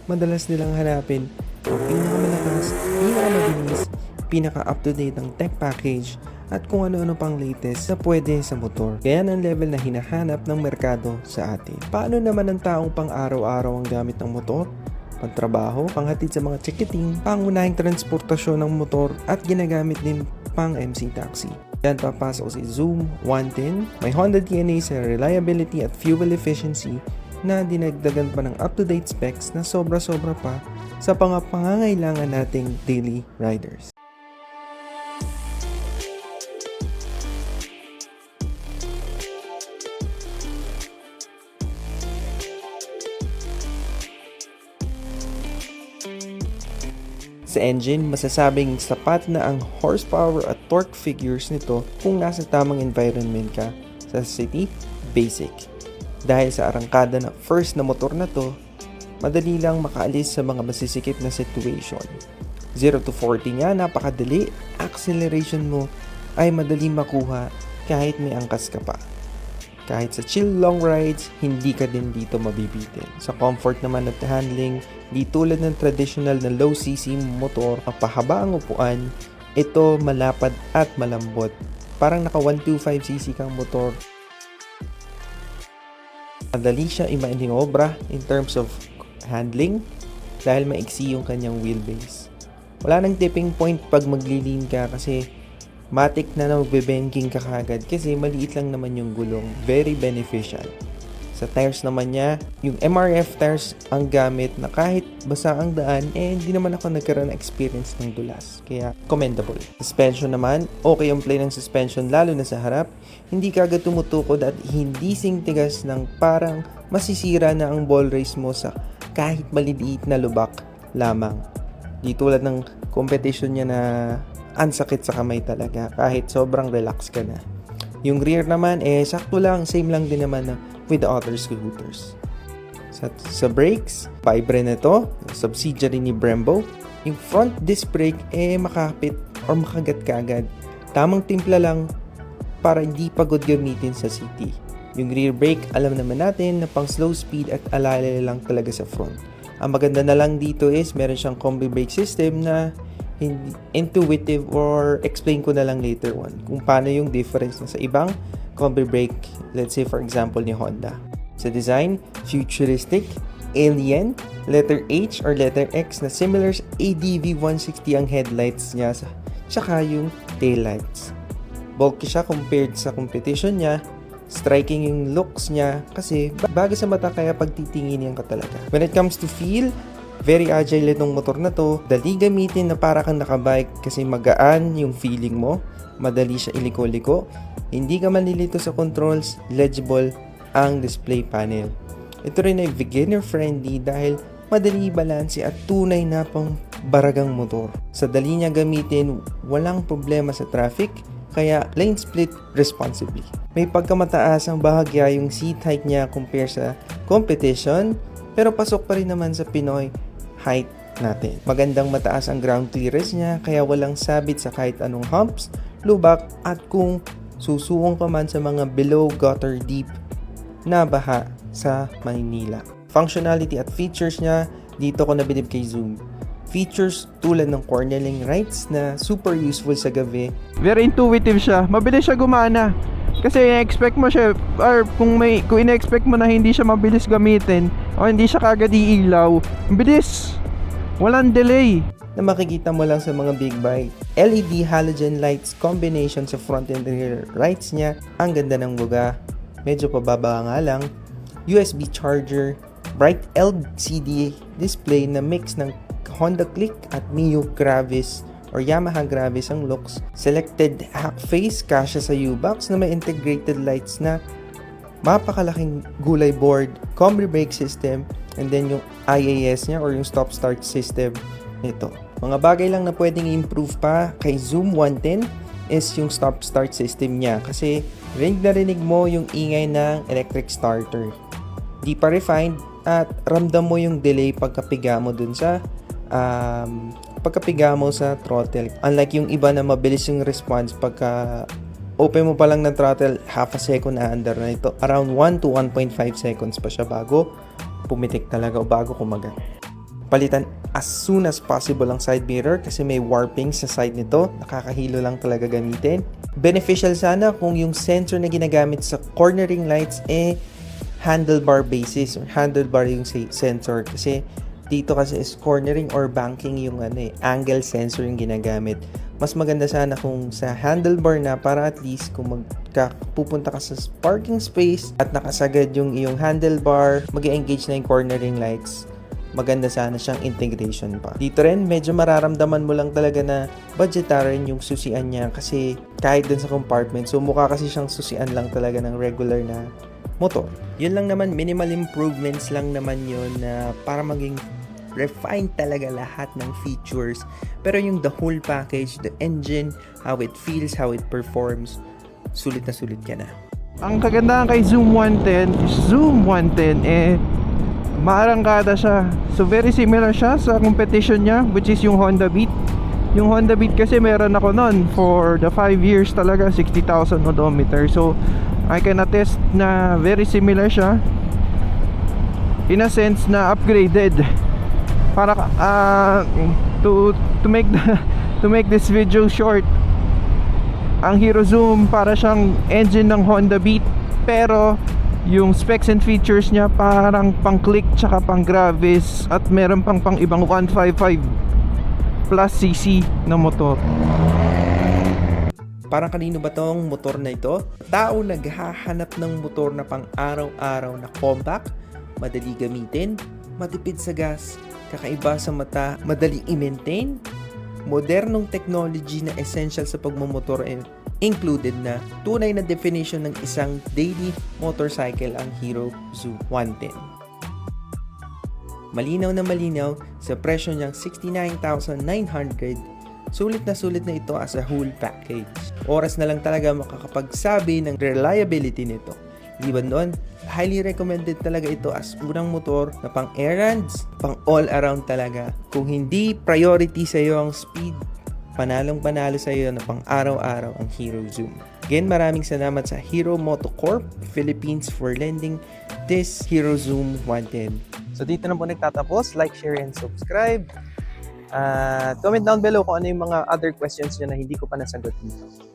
madalas nilang hanapin ang pinakamalakas, pinakamabilis, pinaka-up-to-date ang tech package at kung ano-ano pang latest na pwede sa motor. Kaya ang level na hinahanap ng merkado sa atin. Paano naman ang taong pang araw-araw ang gamit ng motor? Pangtrabaho, panghatid sa mga ticketing, pangunahing transportasyon ng motor at ginagamit din pang MC taxi. Yan papasok si Zoom 110, may Honda DNA sa reliability at fuel efficiency na dinagdagan pa ng up-to-date specs na sobra-sobra pa sa pangangailangan nating daily riders. Sa engine, masasabing sapat na ang horsepower at torque figures nito kung nasa tamang environment ka. Sa city, basic. Dahil sa arangkada na first na motor na to, madali lang makaalis sa mga masisikip na situation. 0 to 40 niya, napakadali. Acceleration mo ay madali makuha kahit may angkas ka pa. Kahit sa chill long rides, hindi ka din dito mabibitin. Sa comfort naman at handling, di tulad ng traditional na low cc motor, mapahaba ang upuan, ito malapad at malambot. Parang naka 125cc kang motor. Madali siya i-maniobra in terms of handling dahil maiksi yung kanyang wheelbase. Wala nang tipping point pag maglilin ka kasi matik na magbe-banking ka kagad kasi maliit lang naman yung gulong. Very beneficial. Sa tires naman niya, yung MRF tires ang gamit na kahit basa ang daan, hindi naman ako nagkaroon ng experience ng dulas. Kaya commendable. Suspension naman, okay yung play ng suspension lalo na sa harap. Hindi kagad tumutukod at hindi singtigas ng parang masisira na ang ball race mo sa kahit maliliit na lubak lamang. Di tulad ng competition niya na ang sakit sa kamay talaga kahit sobrang relax ka na. Yung rear naman sakto lang, same lang din naman with the other scooters. Sa brakes, Vibre na to, subsidiary ni Brembo. Yung front disc brake makapit or makagat ka agad. Tamang timpla lang para hindi pagod gamitin sa city. Yung rear brake, alam naman natin na pang slow speed at alala lang talaga sa front. Ang maganda na lang dito is meron siyang combi brake system na hindi intuitive, or explain ko na lang later on kung paano yung difference na sa ibang combi brake, let's say for example ni Honda. Sa design, futuristic, alien, letter H or letter X na similar sa ADV 160 ang headlights niya, tsaka yung taillights. Bulky siya compared sa competition niya, striking yung looks niya kasi bago sa mata kaya pagtitingin ka talaga. When it comes to feel, very agile itong motor na to. Dali gamitin na para kang nakabike kasi magaan yung feeling mo. Madali siya iliko-liko. Hindi ka malilito sa controls. Legible ang display panel. Ito rin ay beginner friendly dahil madali balanse at tunay na pang baragang motor. Sa dali niya gamitin, walang problema sa traffic. Kaya lane split responsibly. May pagkamataas ang bahagya yung seat height niya compare sa competition. Pero pasok pa rin naman sa Pinoy height natin. Magandang mataas ang ground clearance niya kaya walang sabit sa kahit anong humps, lubak at kung susuong ka man sa mga below gutter deep na baha sa Maynila. Functionality at features niya, dito ko nabilib kay Zoom. Features tulad ng cornering lights na super useful sa gabi. Very intuitive siya. Mabilis siya gumana. Kasi i-expect mo siya, or kung ina-expect mo na hindi siya mabilis gamitin o hindi siya kagad iilaw, bilis, walang delay. Na makikita mo lang sa mga big bike. LED halogen lights combination sa front and rear lights niya. Ang ganda ng buga. Medyo pababa nga lang. USB charger, bright LCD display na mix ng Honda Click at Mio Gravis or Yamaha Gravis ang looks. Selected hack face kasya sa U-Box na may integrated lights na mapakalaking gulay board, combi brake system, and then yung IAS niya or yung stop start system nito. Mga bagay lang na pwedeng improve pa kay Zoom 110 is yung stop start system niya kasi rinig mo yung ingay ng electric starter. Di pa refined at ramdam mo yung delay pagkapiga mo dun sa pagkapiga mo sa throttle. Unlike yung iba na mabilis yung response pagka open mo pa lang ng throttle, half a second na under na ito. Around 1 to 1.5 seconds pa siya bago pumitik talaga o bago kumagat. palitan as soon as possible ang side mirror kasi may warping sa side nito. Nakakahilo lang talaga gamitin. Beneficial sana kung yung sensor na ginagamit sa cornering lights handlebar basis or handlebar yung sensor kasi dito kasi is cornering or banking yung angle sensor yung ginagamit. Mas maganda sana kung sa handlebar na para at least kung pupunta ka sa parking space at nakasagad yung iyong handlebar, mag-engage na yung cornering lights. Maganda sana siyang integration pa. Dito rin, medyo mararamdaman mo lang talaga na budgetary yung susian niya kasi kahit dun sa compartment, so mukha kasi siyang susian lang talaga ng regular na motor. Yun lang naman, minimal improvements lang naman yun na para maging refined talaga lahat ng features. Pero yung the whole package, the engine, how it feels, how it performs, sulit na sulit ka na. Ang kagandahan kay Zoom 110, maarangkada siya. So very similar siya sa competition niya, which is yung Honda Beat. Yung Honda Beat kasi meron ako nun for the 5 years talaga, 60,000 odometer. So I can attest na very similar siya in a sense na upgraded. Para to make this video short, ang Hero Zoom para siyang engine ng Honda Beat, pero yung specs and features niya parang pang click tsaka pang gravis at meron pang ibang 155 plus cc na motor. Parang kanino ba tong motor na ito? Tao naghahanap ng motor na pang araw-araw na compact, madali gamitin, matipid sa gas, kakaiba sa mata, madali i-maintain, modernong technology na essential sa pagmumotor included na tunay na definition ng isang daily motorcycle ang Hero Zoom 110. Malinaw na malinaw sa presyo niyang 69,900, sulit na ito as a whole package. Oras na lang talaga makakapagsabi ng reliability nito. Liban doon, highly recommended talaga ito as unang motor na pang errands, pang all around talaga. Kung hindi priority sa iyo ang speed, panalong-panalo sa iyo na pang araw-araw ang Hero Zoom. Again, maraming salamat sa Hero Motocorp Philippines for lending this Hero Zoom 110. So dito na po nagtatapos. Like, share, and subscribe. Comment down below kung ano yung mga other questions nyo na hindi ko pa nasagot dito.